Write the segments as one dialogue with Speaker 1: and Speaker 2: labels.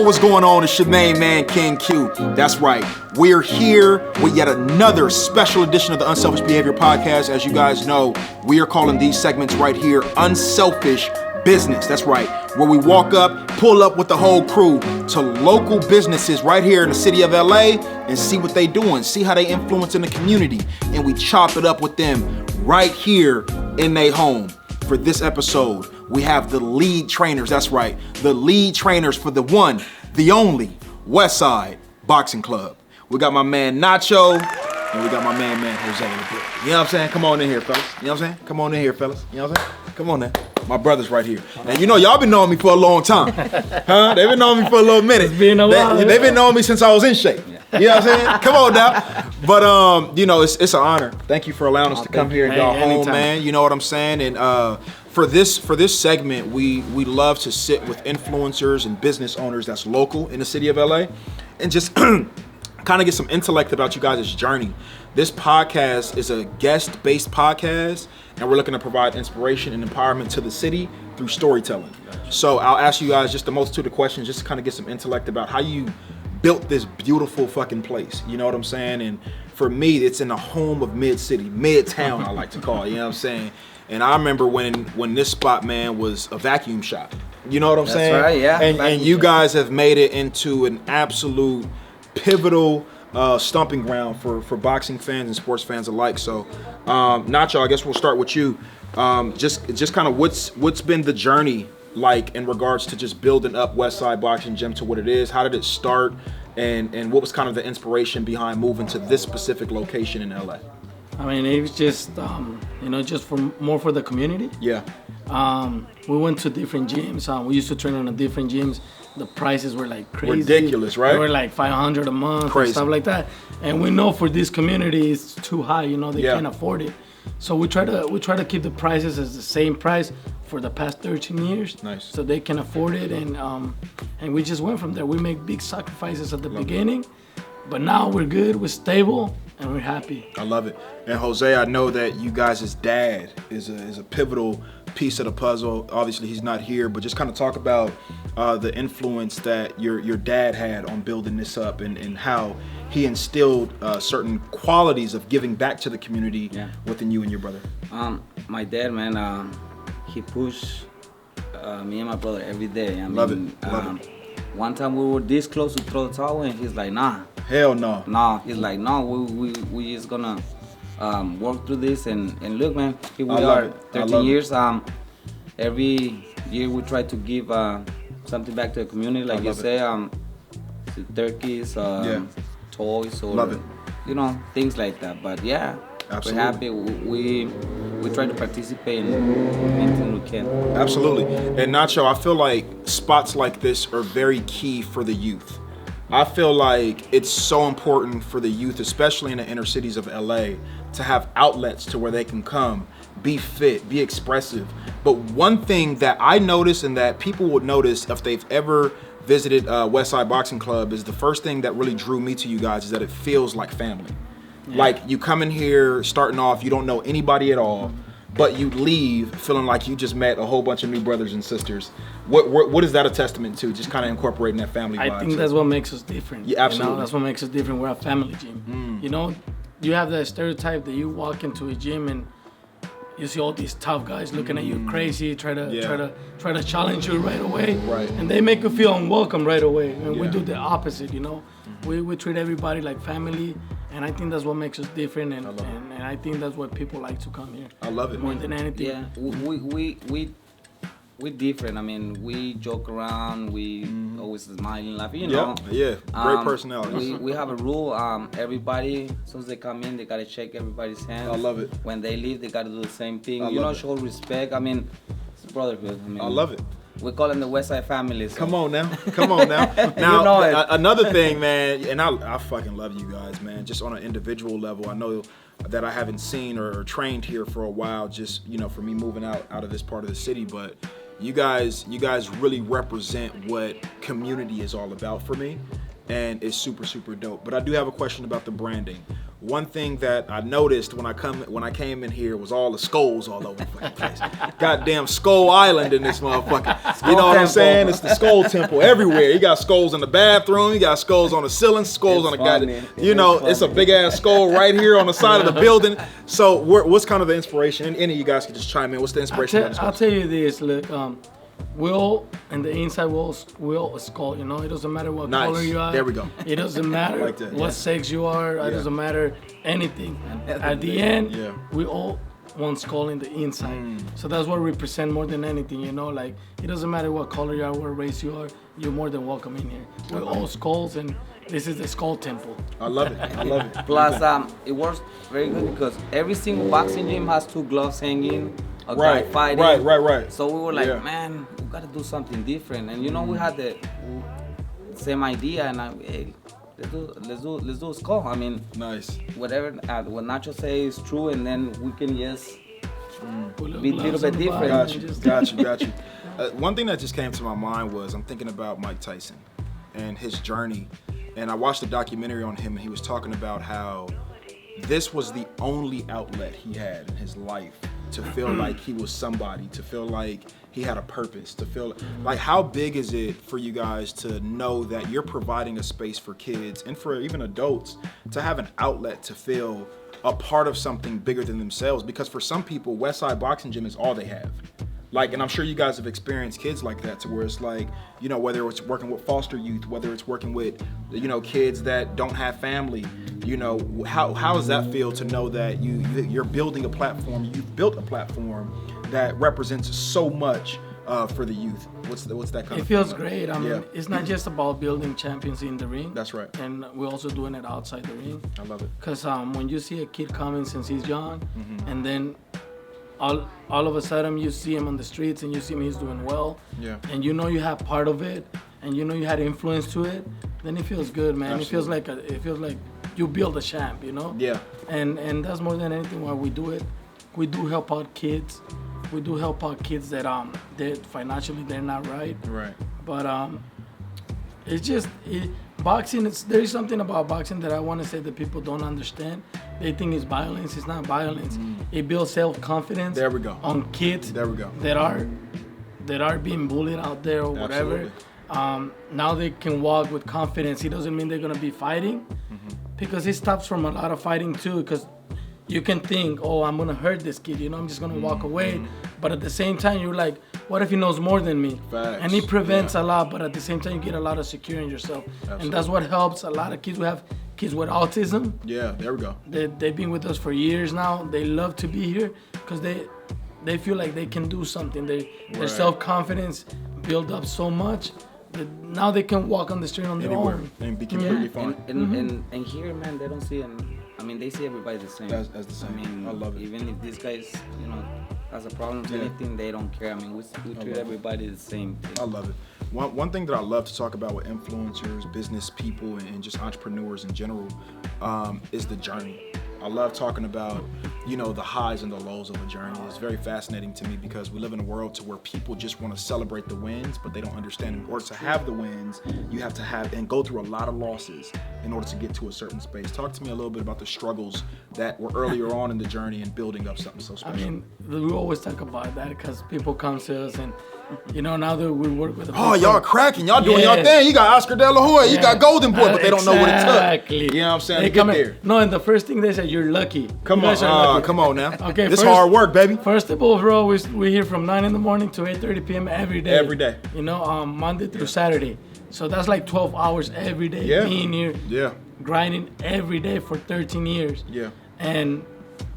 Speaker 1: what's going on? It's your main man, King Q. That's right. We're here with yet another special edition of the Unselfish Behavior Podcast. As you guys know, we are calling these segments right here Unselfish Business. That's right. Where we walk up, pull up with the whole crew to local businesses right here in the city of LA and see what they doing, see how they influence in the community, and we chop it up with them right here in their home. For this episode, we have the lead trainers. That's right, the lead trainers for the one, the only Westside Boxing Club. We got my man Nacho, and we got my man Jose in the building. You know what I'm saying? Come on in here, fellas. You know what I'm saying? Come on in here, fellas. You know what I'm saying? Come on now. My brother's right here. And you know, y'all been knowing me for a long time. Huh? They've been knowing me for a little minute.
Speaker 2: It's been a while.
Speaker 1: They've been knowing me since I was in shape. You know what I'm saying? Come on now. But, you know, it's an honor. Thank you for allowing us to come here and y'all home, man. You know what I'm saying? And for this segment, we love to sit with influencers and business owners that's local in the city of LA and just kind of get some intellect about you guys' journey. This podcast is a guest-based podcast, and we're looking to provide inspiration and empowerment to the city through storytelling. So I'll ask you guys just a multitude of questions just to kind of get some intellect about how you built this beautiful fucking place. You know what I'm saying? And for me, it's in the home of Mid-City, Midtown, I like to call it, you know what I'm saying? And I remember when this spot, man, was a vacuum shop. You know what I'm saying?
Speaker 2: That's right, yeah.
Speaker 1: And you guys have made it into an absolute pivotal stomping ground for boxing fans and sports fans alike. So, Nacho, I guess we'll start with you. Just kind of what's been the journey like in regards to just building up Westside Boxing Gym to what it is? How did it start? And what was kind of the inspiration behind moving to this specific location in LA?
Speaker 2: I mean, it was just, just for the community.
Speaker 1: Yeah.
Speaker 2: We went to different gyms. We used to train on the different gyms. The prices were like crazy.
Speaker 1: Ridiculous, right?
Speaker 2: They were like $500 a month and stuff like that. And we know for this community it's too high. They can't afford it. So we try to keep the prices as the same price for the past 13 years.
Speaker 1: Nice.
Speaker 2: So they can afford it, and we just went from there. We make big sacrifices at the beginning, but now we're good, we're stable, and we're happy.
Speaker 1: I love it. And Jose, I know that you guys' dad is a pivotal piece of the puzzle. Obviously, he's not here, but just kind of talk about the influence that your dad had on building this up and how he instilled certain qualities of giving back to the community within you and your brother.
Speaker 3: My dad, man, he pushed me and my brother every day. I mean,
Speaker 1: love it.
Speaker 3: One time we were this close to throw the towel, and he's like, nah.
Speaker 1: Hell no.
Speaker 3: No, he's like, no, we just gonna work through this and look, man, here we are, 13 years. Every year we try to give something back to the community, like you say, turkeys, toys, or things like that. But yeah, absolutely. We're happy. We try to participate in anything we can.
Speaker 1: Absolutely. And Nacho, I feel like spots like this are very key for the youth. I feel like it's so important for the youth, especially in the inner cities of LA, to have outlets to where they can come, be fit, be expressive. But one thing that I notice and that people would notice if they've ever visited Westside Boxing Club is the first thing that really drew me to you guys is that it feels like family. Yeah. Like you come in here starting off, you don't know anybody at all, but you leave feeling like you just met a whole bunch of new brothers and sisters. What is that a testament to? Just kind of incorporating that family vibe.
Speaker 2: I think that's what makes us different.
Speaker 1: Yeah, absolutely.
Speaker 2: That's what makes us different. We're a family gym. You have that stereotype that you walk into a gym and you see all these tough guys looking at you crazy, try to challenge you right away.
Speaker 1: Right.
Speaker 2: And they make you feel unwelcome right away. And we do the opposite, We treat everybody like family. And I think that's what makes us different, and I think that's what people like to come here.
Speaker 1: I love it.
Speaker 2: More than anything.
Speaker 3: Yeah, we're different. I mean, we joke around, we always smiling, laughing,
Speaker 1: Yeah, great personality.
Speaker 3: We have a rule, everybody, as soon as they come in, they gotta shake everybody's hands.
Speaker 1: I love it.
Speaker 3: When they leave, they gotta do the same thing. Show respect. I mean, it's brotherhood.
Speaker 1: I love it.
Speaker 3: We call them the Westside family. So.
Speaker 1: Come on now. Now, another thing, man, and I fucking love you guys, man. Just on an individual level, I know that I haven't seen or trained here for a while, just, for me moving out of this part of the city, but you guys really represent what community is all about for me, and it's super, super dope. But I do have a question about the branding. one thing that I noticed when I came in here was all the skulls all over the fucking place. Goddamn Skull Island in this motherfucker. You know what I'm saying? It's the skull temple everywhere. You got skulls in the bathroom. You got skulls on the ceiling. Skulls on the goddamn. It's a big ass skull right here on the side of the building. So what's kind of the inspiration? And any of you guys can just chime in. What's the inspiration?
Speaker 2: I'll tell you this. Look, Will and the inside will a skull. You know, it doesn't matter what color you are.
Speaker 1: There we go.
Speaker 2: It doesn't matter what sex you are. It doesn't matter anything. At the end, we all one skull in the inside. So that's what we represent more than anything. You know, like it doesn't matter what color you are, what race you are. You're more than welcome in here. We're all skulls, and this is the skull temple.
Speaker 1: I love it. I love it.
Speaker 3: Plus, it works very good because every single boxing gym has 2 gloves hanging. A guy fighting.
Speaker 1: Right.
Speaker 3: So we were like, man, we gotta do something different. And you know, we had the same idea, and let's do a skull. I mean,
Speaker 1: nice.
Speaker 3: Whatever what Nacho says is true, and then we can just be a little bit different.
Speaker 1: Got you. One thing that just came to my mind was I'm thinking about Mike Tyson and his journey, and I watched a documentary on him, and he was talking about how this was the only outlet he had in his life to feel like he was somebody, to feel like he had a purpose, to feel like, how big is it for you guys to know that you're providing a space for kids and for even adults to have an outlet to feel a part of something bigger than themselves? Because for some people, Westside Boxing Gym is all they have. Like, and I'm sure you guys have experienced kids like that, to where it's like, you know, whether it's working with foster youth, whether it's working with, you know, kids that don't have family, you know, how does that feel to know that you're building a platform, you've built a platform that represents so much for the youth? What's that kind of?
Speaker 2: It feels great. I mean, it's not just about building champions in the ring.
Speaker 1: That's right.
Speaker 2: And we're also doing it outside the ring.
Speaker 1: I love it.
Speaker 2: Because when you see a kid coming since he's young, and then all of a sudden you see him on the streets and you see him, he's doing well, and you know you have part of it, and you know you had influence to it, then it feels good, man. Absolutely. It feels like you build a champ, you know. And that's more than anything why we do it. We do help out kids. We do help out kids that financially they're not right. But it's just boxing. There is something about boxing that I want to say that people don't understand. They think it's violence. It's not violence. It builds self-confidence.
Speaker 1: There we go.
Speaker 2: On kids.
Speaker 1: There we go.
Speaker 2: That are being bullied out there or whatever. Now they can walk with confidence. It doesn't mean they're gonna be fighting, because it stops from a lot of fighting too. Because you can think, oh, I'm gonna hurt this kid. You know, I'm just gonna walk away. But at the same time, you're like, what if he knows more than me?
Speaker 1: Facts.
Speaker 2: And it prevents a lot. But at the same time, you get a lot of security in yourself. And that's what helps a lot of kids. We have kids with autism.
Speaker 1: Yeah, there we go.
Speaker 2: They've been with us for years now. They love to be here because they feel like they can do something. Their self-confidence built up so much that now they can walk on the street on their own.
Speaker 1: And be completely fine.
Speaker 3: And here, man, they don't see they see everybody the same.
Speaker 1: As the same.
Speaker 3: I mean,
Speaker 1: I love it.
Speaker 3: Even if these guys, you know, has a problem with anything, they don't care. I mean, we treat everybody the same.
Speaker 1: I love it. One thing that I love to talk about with influencers, business people, and just entrepreneurs in general is the journey. I love talking about, you know, the highs and the lows of a journey. It's very fascinating to me because we live in a world to where people just want to celebrate the wins, but they don't understand in order to have the wins, you have to have and go through a lot of losses in order to get to a certain space. Talk to me a little bit about the struggles that were earlier on in the journey and building up something so special.
Speaker 2: I mean, we always talk about that because people come to us and, you know, now that we work with
Speaker 1: y'all cracking, y'all doing y'all thing. You got Oscar De La Hoya, you got Golden Boy, but they don't know what it took. You know what I'm saying?
Speaker 2: They
Speaker 1: get there.
Speaker 2: No, and the first thing they say, you're lucky.
Speaker 1: Come on now.
Speaker 2: Okay,
Speaker 1: this hard work, baby.
Speaker 2: First of all, bro, we're here from 9 in the morning to 8:30 p.m. every day.
Speaker 1: Every day.
Speaker 2: You know, Monday through Saturday. So that's like 12 hours every day being here. Grinding every day for 13 years. And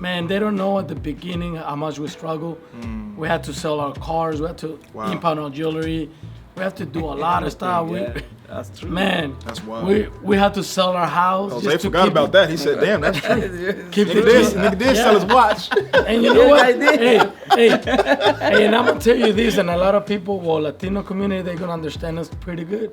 Speaker 2: man, they don't know at the beginning how much we struggle. We had to sell our cars. We had to impound our jewelry. We have to do a lot of stuff.
Speaker 3: That's true.
Speaker 2: Man,
Speaker 1: that's wild.
Speaker 2: We had to sell our house.
Speaker 1: Jose forgot about that. He said, "Damn, that's true."
Speaker 2: Nigga
Speaker 1: did sell his watch.
Speaker 2: And you know what? Hey, and I'm gonna tell you this, and a lot of people, Latino community, they're gonna understand us pretty good.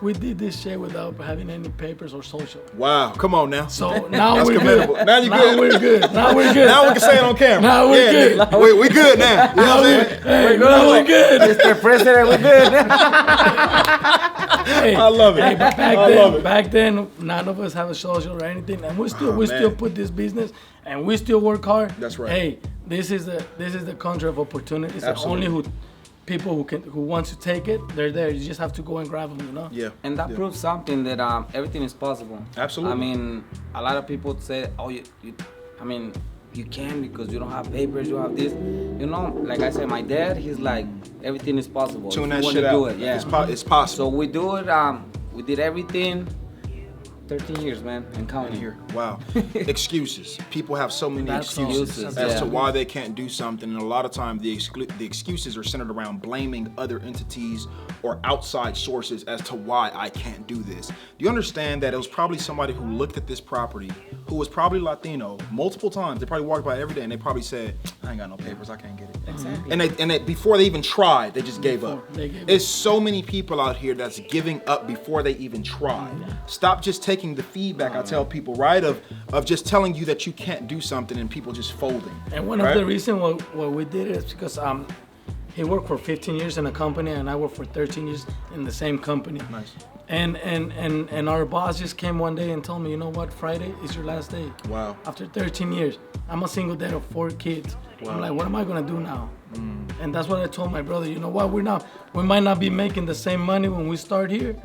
Speaker 2: We did this shit without having any papers or social.
Speaker 1: Wow, come on now.
Speaker 2: So now we're good.
Speaker 1: Now you're good.
Speaker 2: We're good. Now we're good.
Speaker 1: Now we can say it on camera.
Speaker 2: Now we're good.
Speaker 1: We good now. You know what I'm saying?
Speaker 2: We're good.
Speaker 3: Mr. President, we're good.
Speaker 1: I love it.
Speaker 2: Hey, but back then, none of us have a social or anything, and we still put this business, and we still work hard.
Speaker 1: That's right.
Speaker 2: Hey, this is the country of opportunities.
Speaker 1: Absolutely.
Speaker 2: Only people who want to take it, they're there. You just have to go and grab them, you know.
Speaker 1: Yeah.
Speaker 3: And that proves something that everything is possible.
Speaker 1: Absolutely.
Speaker 3: I mean, a lot of people say, oh, you can because you don't have papers, you don't have this. You know, like I said, my dad, he's like, everything is possible.
Speaker 1: Tune
Speaker 3: if
Speaker 1: that
Speaker 3: you
Speaker 1: shit
Speaker 3: want
Speaker 1: out.
Speaker 3: to do it, yeah.
Speaker 1: It's possible.
Speaker 3: So we do it. We did everything. 13 years, man, and counting here.
Speaker 1: Wow. Excuses. People have so many excuses
Speaker 3: all.
Speaker 1: as to why they can't do something, and a lot of times the excuses are centered around blaming other entities or outside sources as to why I can't do this. Do you understand that it was probably somebody who looked at this property, who was probably Latino, multiple times. They probably walked by every day and they probably said, I ain't got no papers, I can't get it.
Speaker 3: Exactly.
Speaker 1: And they before they even tried, they just gave up. There's so many people out here that's giving up before they even try. Stop just taking the feedback I tell people, right, of just telling you that you can't do something and people just folding.
Speaker 2: And one of the reasons why we did it is because he worked for 15 years in a company and I worked for 13 years in the same company.
Speaker 1: Nice.
Speaker 2: And our boss just came one day and told me, you know what, Friday is your last day.
Speaker 1: Wow.
Speaker 2: After 13 years. I'm a single dad of 4 kids. Wow. I'm like, what am I gonna do now? And that's what I told my brother, you know what, we might not be making the same money when we start here,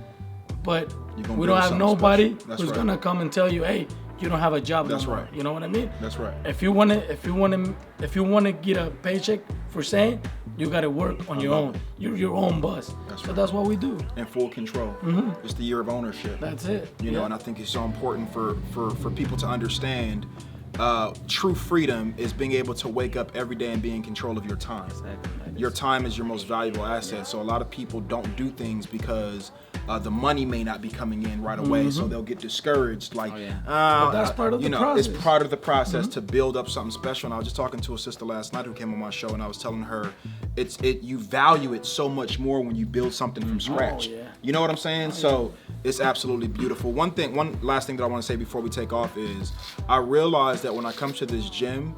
Speaker 2: but we don't have nobody who's gonna come and tell you, hey, you don't have a job.
Speaker 1: That's
Speaker 2: no
Speaker 1: right.
Speaker 2: You know what I mean?
Speaker 1: That's right.
Speaker 2: If you wanna get a paycheck for saying, you gotta work on your own. You're your own boss. That's what we do.
Speaker 1: In full control. It's the year of ownership.
Speaker 2: That's it.
Speaker 1: You know, and I think it's so important for people to understand. True freedom is being able to wake up every day and be in control of your time.
Speaker 3: Exactly.
Speaker 1: Your time is your most valuable asset. So a lot of people don't do things because the money may not be coming in right away. So they'll get discouraged. Like,
Speaker 2: but that's part of the process.
Speaker 1: It's part of the process to build up something special. And I was just talking to a sister last night who came on my show, and I was telling her, you value it so much more when you build something from scratch. You know what I'm saying? So it's absolutely beautiful. One last thing that I want to say before we take off is I realized that when I come to this gym,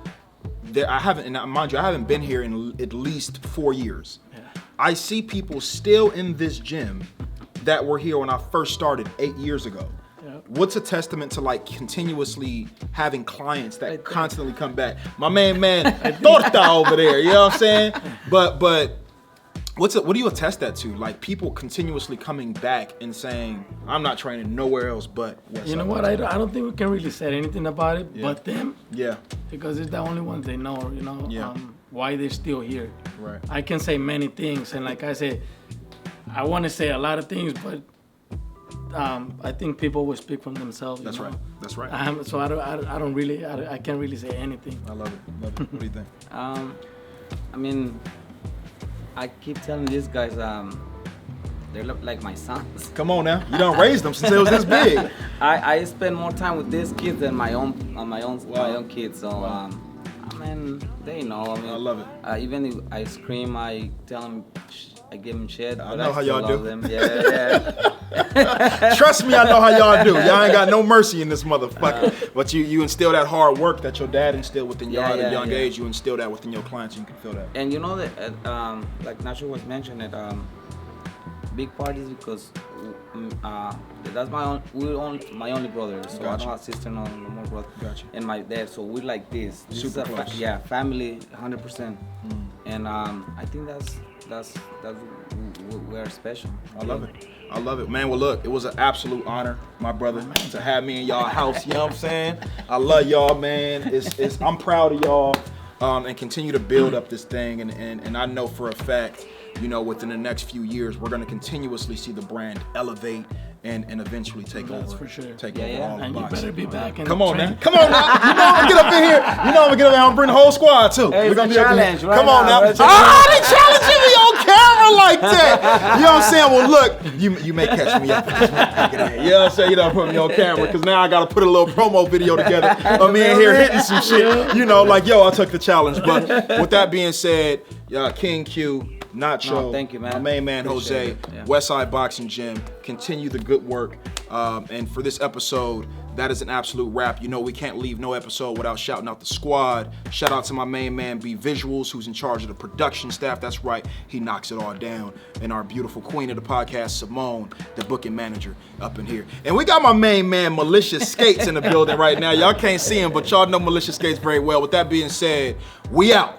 Speaker 1: I haven't been here in at least 4 years. I see people still in this gym that were here when I first started 8 years ago. What's a testament to like continuously having clients that constantly come back? My man, Torta over there, you know what I'm saying? But what do you attest that to? Like people continuously coming back and saying, I'm not training nowhere else but Westside.
Speaker 2: You know what? I don't think we can really say anything about it but them.
Speaker 1: Yeah.
Speaker 2: Because it's the only ones they know, you know, why they're still here.
Speaker 1: Right.
Speaker 2: I can say many things, and like I said, I want to say a lot of things, but I think people will speak from themselves.
Speaker 1: That's right. That's right.
Speaker 2: So I can't really say anything.
Speaker 1: I love it. What do you think?
Speaker 3: I mean, I keep telling these guys, they look like my sons.
Speaker 1: Come on now, you don't raise them since they was this big.
Speaker 3: I spend more time with these kids than my own kids. So I mean, they know. I mean,
Speaker 1: I love it.
Speaker 3: Even if I scream, I tell them, I give them shit.
Speaker 1: I know how y'all do.
Speaker 3: Them. Yeah.
Speaker 1: Trust me, I know how y'all do. Y'all ain't got no mercy in this motherfucker. But you instill that hard work that your dad instilled within y'all at a young age. You instill that within your clients, and you can feel that.
Speaker 3: And you know that, like Nacho was mentioning, big parties because that's my only brother. So I don't have sister, no more brother.
Speaker 1: Gotcha.
Speaker 3: And my dad, so we're like this.
Speaker 1: Super close.
Speaker 3: Family, 100%. And I think that's we're special.
Speaker 1: I love it, man. Well, look, it was an absolute honor, my brother, to have me in y'all house. You know what I'm saying? I love y'all, man. I'm proud of y'all, and continue to build up this thing. And I know for a fact, you know, within the next few years, we're going to continuously see the brand elevate and eventually take over.
Speaker 2: That's for sure.
Speaker 1: Take over all the
Speaker 2: and
Speaker 1: boxing.
Speaker 2: You better be back.
Speaker 1: Come on now. You know I'm gonna get up in here. You know I'm gonna get up in here and bring the whole squad too.
Speaker 3: Hey,
Speaker 1: we're gonna
Speaker 3: be challenge, right?
Speaker 1: Come on now. They challenging me on camera like that. You know what I'm saying? Well, look, you may catch me up. You know what I'm saying? You don't put me on camera because now I gotta put a little promo video together of me in here hitting some shit. You know, like I took the challenge. But with that being said, King Q, Nacho,
Speaker 3: no, thank you, man.
Speaker 1: My main man Jose, Westside Boxing Gym. Continue the good work. And for this episode, that is an absolute wrap. You know we can't leave no episode without shouting out the squad. Shout out to my main man, B Visuals, who's in charge of the production staff. That's right, he knocks it all down. And our beautiful queen of the podcast, Simone, the booking manager up in here. And we got my main man, Malicious Skates, in the building right now. Y'all can't see him, but y'all know Malicious Skates very well. With that being said, we out.